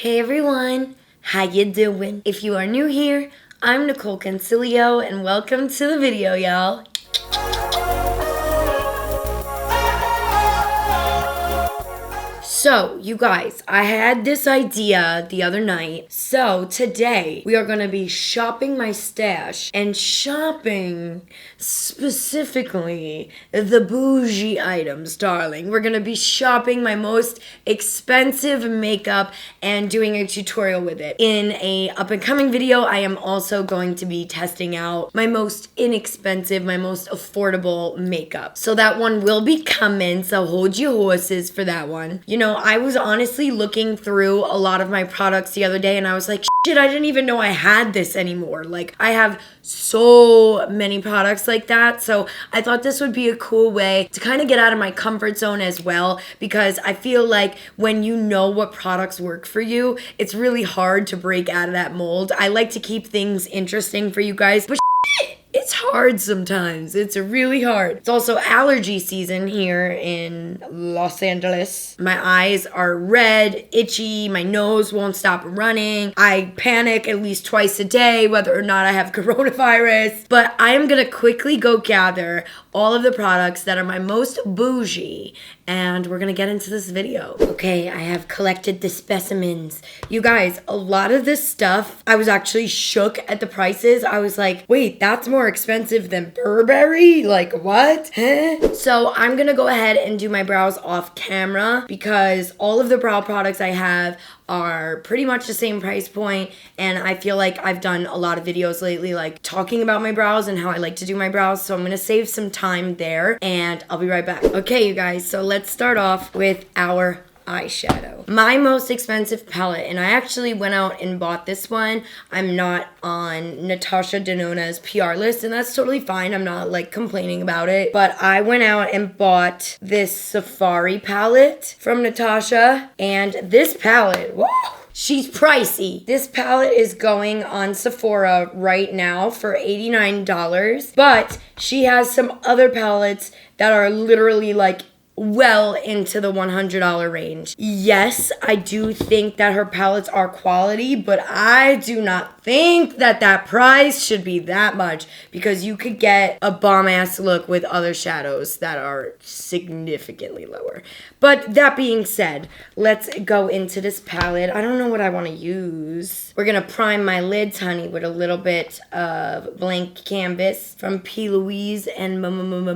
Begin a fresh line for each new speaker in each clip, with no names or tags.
Hey everyone, how you doing? If you are new here, I'm Nicol Concilio and welcome to the video, y'all. So, you guys, I had this idea the other night. So, today we are going to be shopping my stash and shopping specifically the bougie items, darling. We're going to be shopping my most expensive makeup and doing a tutorial with it. In a up and coming video, I am also going to be testing out my most inexpensive, my most affordable makeup. So that one will be coming, so hold your horses for that one. You know, I was honestly looking through a lot of my products the other day and I was like, shit, I didn't even know I had this anymore. Like, I have so many products like that. So I thought this would be a cool way to kind of get out of my comfort zone as well, because I feel like when you know what products work for you, it's really hard to break out of that mold. I like to keep things interesting for you guys, but it's hard sometimes. It's really hard. It's also allergy season here in Los Angeles. My eyes are red, itchy, my nose won't stop running. I panic at least twice a day whether or not I have coronavirus. But I am gonna quickly go gather all of the products that are my most bougie and we're gonna get into this video. Okay, I have collected the specimens. You guys, a lot of this stuff, I was actually shook at the prices. I was like, wait, that's more expensive than Burberry? Like, what? Huh? So I'm gonna go ahead and do my brows off camera because all of the brow products I have are pretty much the same price point, and I feel like I've done a lot of videos lately like talking about my brows and how I like to do my brows, so I'm gonna save some time there and I'll be right back. Okay, you guys, so let's start off with our eyeshadow. My most expensive palette, and I actually went out and bought this one. I'm not on Natasha Denona's PR list, and that's totally fine. I'm not like complaining about it, but I went out and bought this Safari palette from Natasha, and this palette, whoa, she's pricey. This palette is going on Sephora right now for $89, but she has some other palettes that are literally like well into the $100 range. Yes, I do think that her palettes are quality, but I do not think that that price should be that much, because you could get a bomb-ass look with other shadows that are significantly lower. But that being said, let's go into this palette. I don't know what I want to use. We're gonna prime my lids, honey, with a little bit of blank canvas from P. Louise and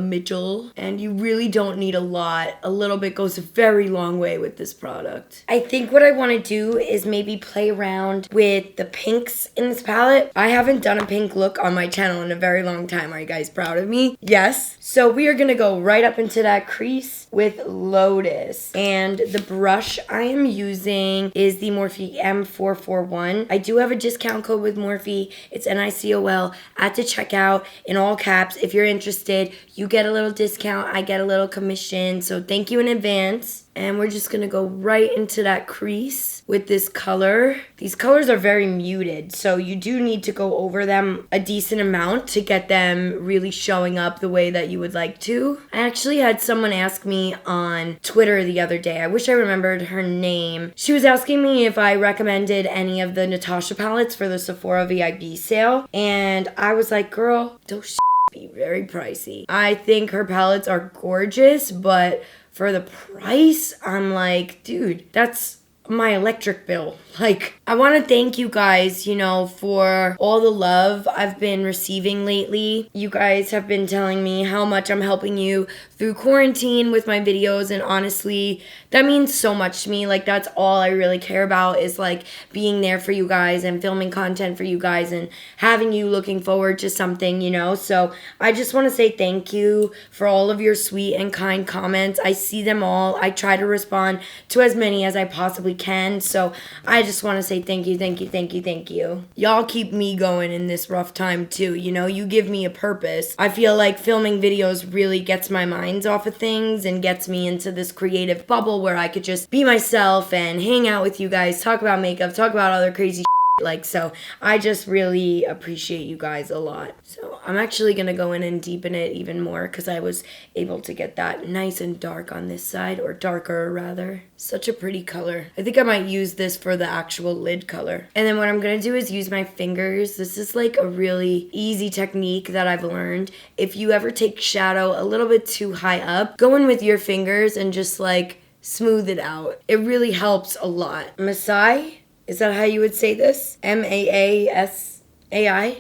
Mitchell. And you really don't need a lot. A little bit goes a very long way with this product. I think what I want to do is maybe play around with the pinks in this palette. I haven't done a pink look on my channel in a very long time. Are you guys proud of me? Yes. So we are gonna go right up into that crease with Lotus. And the brush I am using is the Morphe M441. I do have a discount code with Morphe. It's NICOL at the checkout in all caps. If you're interested, you get a little discount. I get a little commission. So thank you in advance. And we're just gonna go right into that crease with this color. These colors are very muted, so you do need to go over them a decent amount to get them really showing up the way that you would like to. I actually had someone ask me on Twitter the other day, I wish I remembered her name. She was asking me if I recommended any of the Natasha palettes for the Sephora VIB sale, and I was like, girl, those be very pricey. I think her palettes are gorgeous, but for the price, I'm like, dude, that's my electric bill. Like, I want to thank you guys, you know, for all the love I've been receiving lately. You guys have been telling me how much I'm helping you through quarantine with my videos, and honestly, that means so much to me. Like, that's all I really care about, is like being there for you guys and filming content for you guys and having you looking forward to something, you know. So I just want to say thank you for all of your sweet and kind comments. I see them all. I try to respond to as many as I possibly can. So I just want to say thank you, thank you, thank you, thank you. Y'all keep me going in this rough time too, you know. You give me a purpose. I feel like filming videos really gets my mind off of things and gets me into this creative bubble where I could just be myself and hang out with you guys, talk about makeup, talk about other crazy shit. Like, so I just really appreciate you guys a lot. So I'm actually gonna go in and deepen it even more because I was able to get that nice and dark on this side, or darker rather. Such a pretty color. I think I might use this for the actual lid color. And then what I'm gonna do is use my fingers. This is like a really easy technique that I've learned. If you ever take shadow a little bit too high up, go in with your fingers and just like smooth it out. It really helps a lot. Masai? Is that how you would say this? Maasai?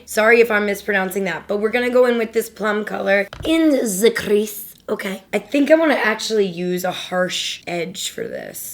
Sorry if I'm mispronouncing that, but we're gonna go in with this plum color in the crease. Okay. I think I want to actually use a harsh edge for this.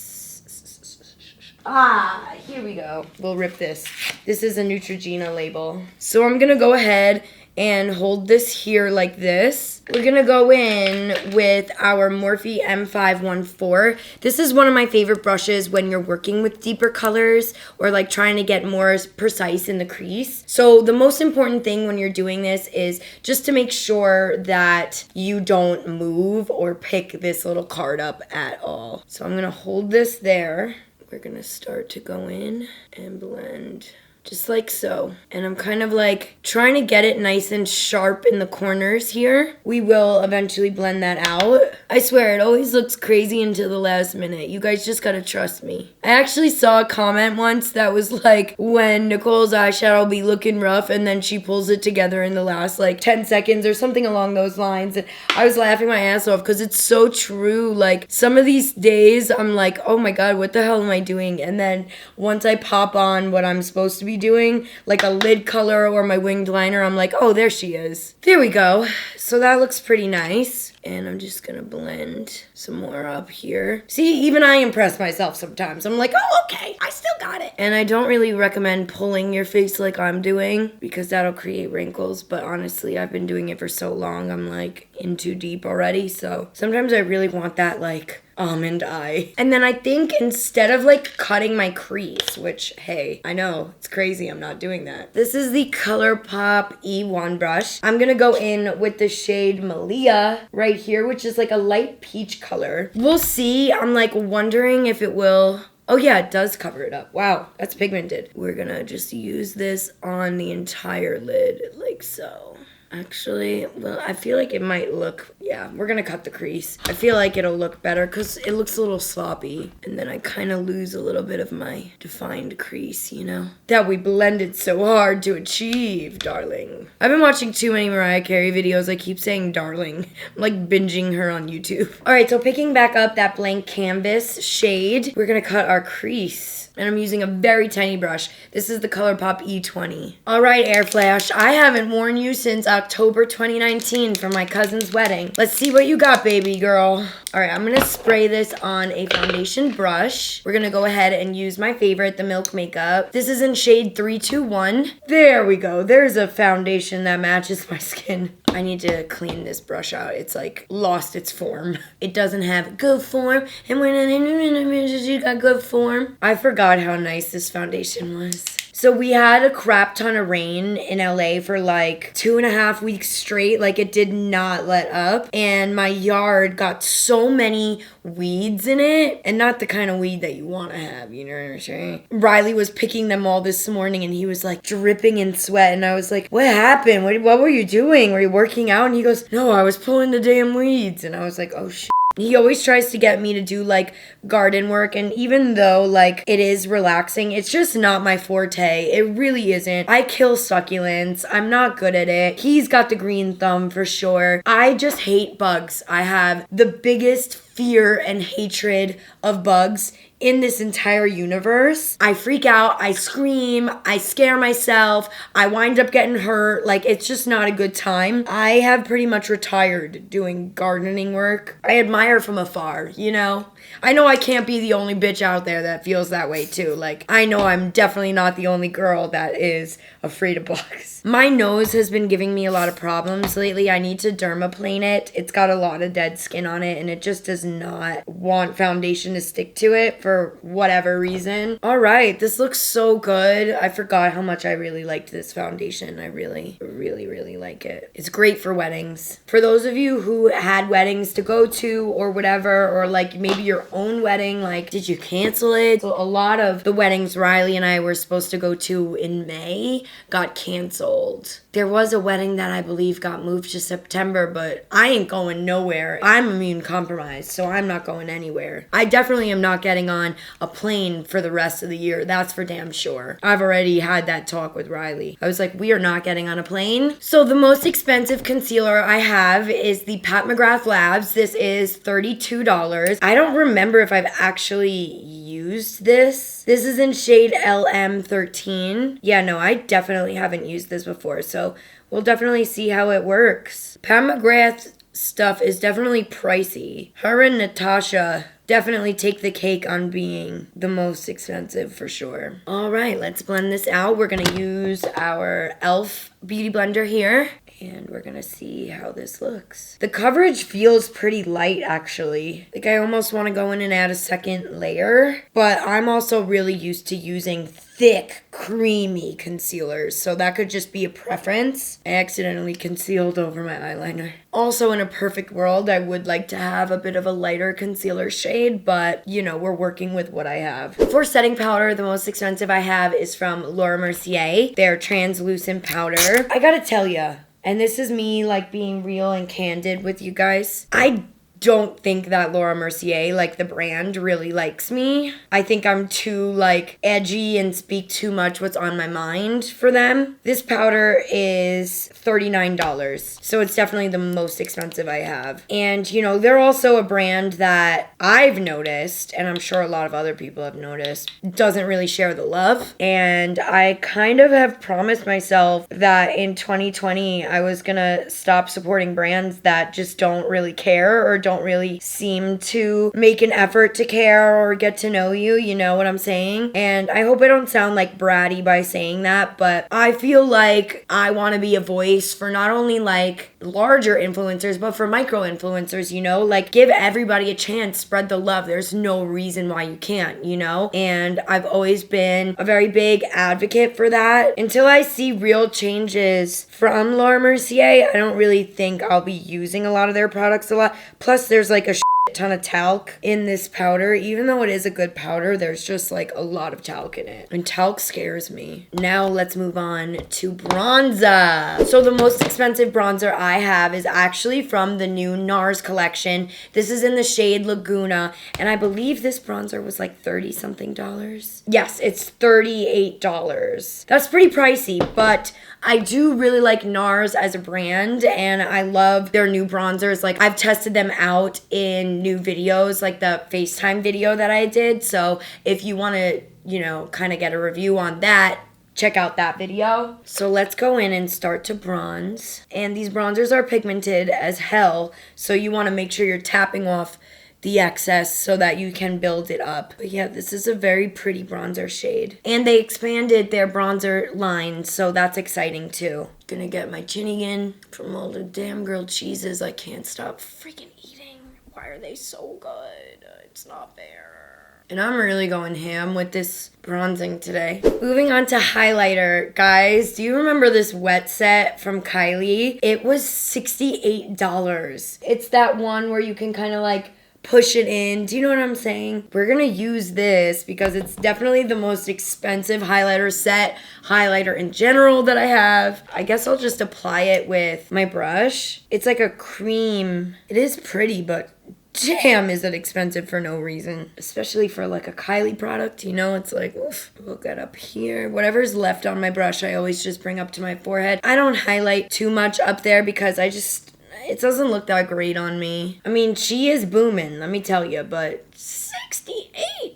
Here we go. We'll rip this. This is a Neutrogena label. So I'm gonna go ahead and hold this here like this. We're gonna go in with our Morphe M514. This is one of my favorite brushes when you're working with deeper colors or like trying to get more precise in the crease. So the most important thing when you're doing this is just to make sure that you don't move or pick this little card up at all. So I'm gonna hold this there. We're gonna start to go in and blend. Just like so. And I'm kind of like trying to get it nice and sharp in the corners here. We will eventually blend that out. I swear, it always looks crazy until the last minute. You guys just gotta trust me. I actually saw a comment once that was like, when Nicole's eyeshadow will be looking rough and then she pulls it together in the last like 10 seconds or something along those lines. And I was laughing my ass off because it's so true. Like some of these days I'm like, oh my God, what the hell am I doing? And then once I pop on what I'm supposed to be doing, like a lid color or my winged liner, I'm like, oh, there she is. There we go. So that looks pretty nice. And I'm just gonna blend some more up here. See, even I impress myself sometimes. I'm like, oh, okay, I still got it. And I don't really recommend pulling your face like I'm doing because that'll create wrinkles. But honestly, I've been doing it for so long, I'm like in too deep already. So sometimes I really want that like almond eye. And then I think instead of like cutting my crease, which, hey, I know it's crazy, I'm not doing that. This is the Colourpop E1 brush. I'm gonna go in with the shade Malia right here, which is like a light peach color. We'll see. I'm like wondering if it will. Oh yeah, it does cover it up. Wow, that's pigmented. We're gonna just use this on the entire lid like so. Actually, well, I feel like it might look, yeah, we're gonna cut the crease. I feel like it'll look better because it looks a little sloppy. And then I kind of lose a little bit of my defined crease, you know? That we blended so hard to achieve, darling. I've been watching too many Mariah Carey videos. I keep saying darling. I'm like binging her on YouTube. All right, so picking back up that blank canvas shade, we're gonna cut our crease. And I'm using a very tiny brush. This is the Colourpop E20. All right, Air Flash, I haven't worn you since October 2019 for my cousin's wedding. Let's see what you got, baby girl. All right, I'm gonna spray this on a foundation brush. We're gonna go ahead and use my favorite, the Milk Makeup. This is in shade 321. There we go. There's a foundation that matches my skin. I need to clean this brush out. It's like lost its form. It doesn't have good form. And when you got good form. I forgot how nice this foundation was. So we had a crap ton of rain in LA for like 2.5 weeks straight. Like it did not let up. And my yard got so many weeds in it. And not the kind of weed that you want to have, you know what I'm saying? Riley was picking them all this morning and he was like dripping in sweat. And I was like, what happened? What were you doing? Were you working out? And he goes, no, I was pulling the damn weeds. And I was like, oh shit. He always tries to get me to do like garden work, and even though like it is relaxing, it's just not my forte. It really isn't. I kill succulents. I'm not good at it. He's got the green thumb for sure. I just hate bugs. I have the biggest fear and hatred of bugs in this entire universe. I freak out, I scream, I scare myself, I wind up getting hurt. Like, it's just not a good time. I have pretty much retired doing gardening work. I admire from afar, you know? I know I can't be the only bitch out there that feels that way too. Like, I know I'm definitely not the only girl that is afraid of bugs. My nose has been giving me a lot of problems lately. I need to dermaplane it. It's got a lot of dead skin on it and it just does not want foundation to stick to it for whatever reason. All right, this looks so good. I forgot how much I really liked this foundation. I really, really, really like it. It's great for weddings. For those of you who had weddings to go to or whatever, or like maybe you're your own wedding? Like, did you cancel it? So a lot of the weddings Riley and I were supposed to go to in May got canceled. There was a wedding that I believe got moved to September, but I ain't going nowhere. I'm immune compromised, so I'm not going anywhere. I definitely am not getting on a plane for the rest of the year. That's for damn sure. I've already had that talk with Riley. I was like, we are not getting on a plane. So the most expensive concealer I have is the Pat McGrath Labs. This is $32. I don't remember if I've actually used this. This is in shade LM13. Yeah, no, I definitely haven't used this before, so we'll definitely see how it works. Pat McGrath stuff is definitely pricey. Her and Natasha definitely take the cake on being the most expensive for sure. All right, let's blend this out. We're gonna use our e.l.f. beauty blender here, and we're gonna see how this looks. The coverage feels pretty light, actually. Like, I almost wanna go in and add a second layer, but I'm also really used to using thick, creamy concealers, so that could just be a preference. I accidentally concealed over my eyeliner. Also, in a perfect world, I would like to have a bit of a lighter concealer shade, but, you know, we're working with what I have. For setting powder, the most expensive I have is from Laura Mercier, their translucent powder. I gotta tell ya, and this is me, like, being real and candid with you guys, I don't think that Laura Mercier, like the brand, really likes me. I think I'm too, like, edgy and speak too much what's on my mind for them. This powder is $39, so it's definitely the most expensive I have. And, you know, they're also a brand that I've noticed, and I'm sure a lot of other people have noticed, doesn't really share the love. And I kind of have promised myself that in 2020, I was gonna stop supporting brands that just don't really care or don't really seem to make an effort to care or get to know you, you know what I'm saying? And I hope I don't sound like bratty by saying that, but I feel like I want to be a voice for not only like larger influencers, but for micro influencers, you know? Like, give everybody a chance, spread the love. There's no reason why you can't, you know? And I've always been a very big advocate for that. Until I see real changes from Laura Mercier, I don't really think I'll be using a lot of their products a lot. Plus, there's like a ton of talc in this powder. Even though it is a good powder, there's just like a lot of talc in it, and talc scares me. Now let's move on to bronzer. So the most expensive bronzer I have is actually from the new NARS collection. This is in the shade Laguna, and I believe this bronzer was like 30 something dollars. Yes, it's $38. That's pretty pricey, but I do really like NARS as a brand, and I love their new bronzers. Like, I've tested them out in new videos, like the FaceTime video that I did. So if you want to, you know, kind of get a review on that, check out that video. So let's go in and start to bronze. And these bronzers are pigmented as hell, so you want to make sure you're tapping off the excess so that you can build it up. But yeah, this is a very pretty bronzer shade. And they expanded their bronzer line, so that's exciting too. Gonna get my chin again from all the damn grilled cheeses I can't stop freaking eating. Why are they so good? It's not fair. And I'm really going ham with this bronzing today. Moving on to highlighter. Guys, do you remember this wet set from Kylie? It was $68. It's that one where you can kind of like push it in. Do you know what I'm saying? We're gonna use this because it's definitely the most expensive highlighter set, highlighter in general that I have. I guess I'll just apply it with my brush. It's like a cream. It is pretty, but damn, is it expensive for no reason. Especially for like a Kylie product, you know? It's like, oof, we'll get up here. Whatever's left on my brush, I always just bring up to my forehead. I don't highlight too much up there because it doesn't look that great on me. I mean, she is booming, let me tell you, but $68?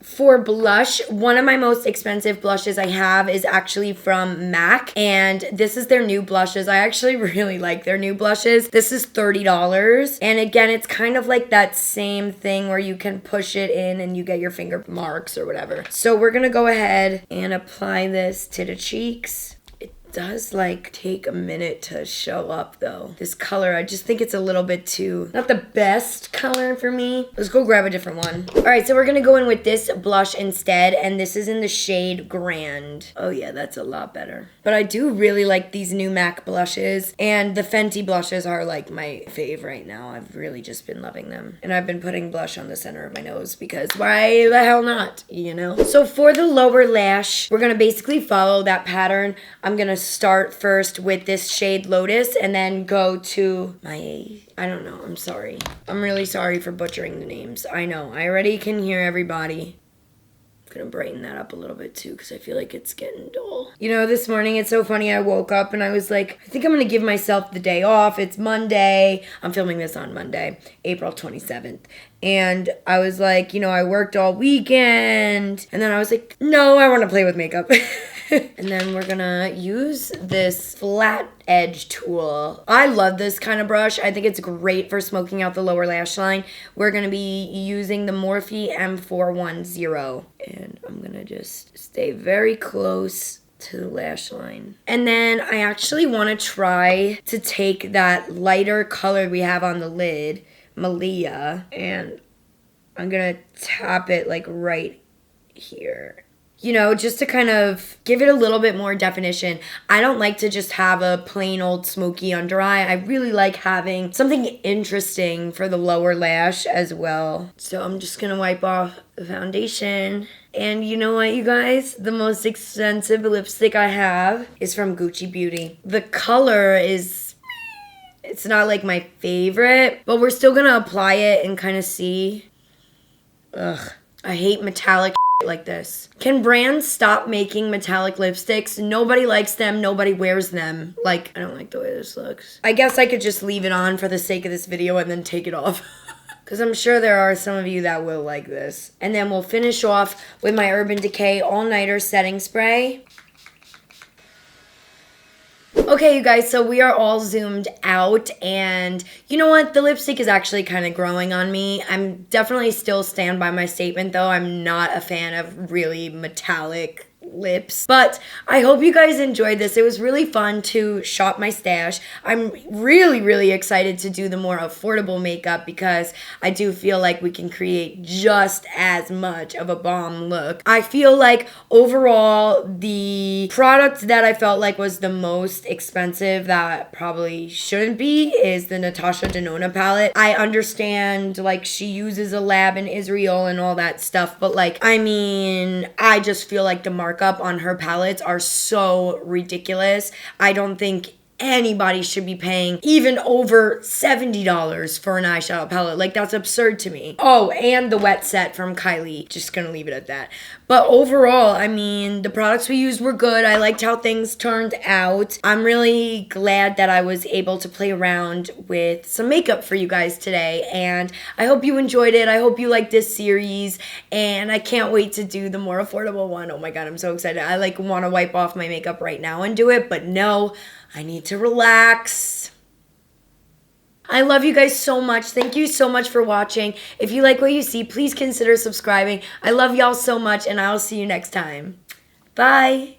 For blush, one of my most expensive blushes I have is actually from MAC, and this is their new blushes. I actually really like their new blushes. This is $30, and again, it's kind of like that same thing where you can push it in and you get your finger marks or whatever. So we're gonna go ahead and apply this to the cheeks. does like take a minute to show up though. This color, I just think it's a little bit too, not the best color for me. Let's go grab a different one. All right, so we're gonna go in with this blush instead, and this is in the shade Grand. Oh yeah, that's a lot better. But I do really like these new MAC blushes, and the Fenty blushes are like my fave right now. I've really just been loving them. And I've been putting blush on the center of my nose because why the hell not, you know? So for the lower lash, we're gonna basically follow that pattern. I'm gonna start first with this shade Lotus and then go to my, I don't know, I'm sorry. I'm really sorry for butchering the names. I know, I already can hear everybody. I'm gonna brighten that up a little bit too because I feel like it's getting dull. You know, this morning it's so funny. I woke up and I was like, I think I'm gonna give myself the day off. It's Monday. I'm filming this on Monday, April 27th. And I was like, you know, I worked all weekend. And then I was like, no, I want to play with makeup. And then we're gonna use this flat edge tool. I love this kind of brush. I think it's great for smoking out the lower lash line. We're gonna be using the Morphe M410. And I'm gonna just stay very close to the lash line. And then I actually want to try to take that lighter color we have on the lid, Malia, and I'm gonna tap it like right here. You know, just to kind of give it a little bit more definition. I don't like to just have a plain old smoky under eye. I really like having something interesting for the lower lash as well. So I'm just gonna wipe off the foundation. And you know what, you guys? The most expensive lipstick I have is from Gucci Beauty. The color is, it's not like my favorite, but we're still gonna apply it and kind of see. Ugh, I hate metallic like this. Can brands stop making metallic lipsticks? Nobody likes them, nobody wears them. Like, I don't like the way this looks. I guess I could just leave it on for the sake of this video and then take it off. Because I'm sure there are some of you that will like this. And then we'll finish off with my Urban Decay All-Nighter Setting Spray. Okay, you guys, so we are all zoomed out, and you know what? The lipstick is actually kind of growing on me. I'm definitely still stand by my statement, though. I'm not a fan of really metallic lips, but I hope you guys enjoyed this. It was really fun to shop my stash. I'm really excited to do the more affordable makeup because I do feel like we can create just as much of a bomb look. I feel like overall the product that I felt like was the most expensive that probably shouldn't be is the Natasha Denona palette. I understand like she uses a lab in Israel and all that stuff, but like, I mean, I just feel like the markup on her palettes are so ridiculous. I don't think anybody should be paying even over $70 for an eyeshadow palette. Like, that's absurd to me. Oh, and the wet set from Kylie. Just gonna leave it at that. But overall, I mean, the products we used were good. I liked how things turned out. I'm really glad that I was able to play around with some makeup for you guys today. And I hope you enjoyed it. I hope you liked this series. And I can't wait to do the more affordable one. Oh my God, I'm so excited. I like want to wipe off my makeup right now and do it. But no, I need to relax. I love you guys so much. Thank you so much for watching. If you like what you see, please consider subscribing. I love y'all so much, and I'll see you next time. Bye.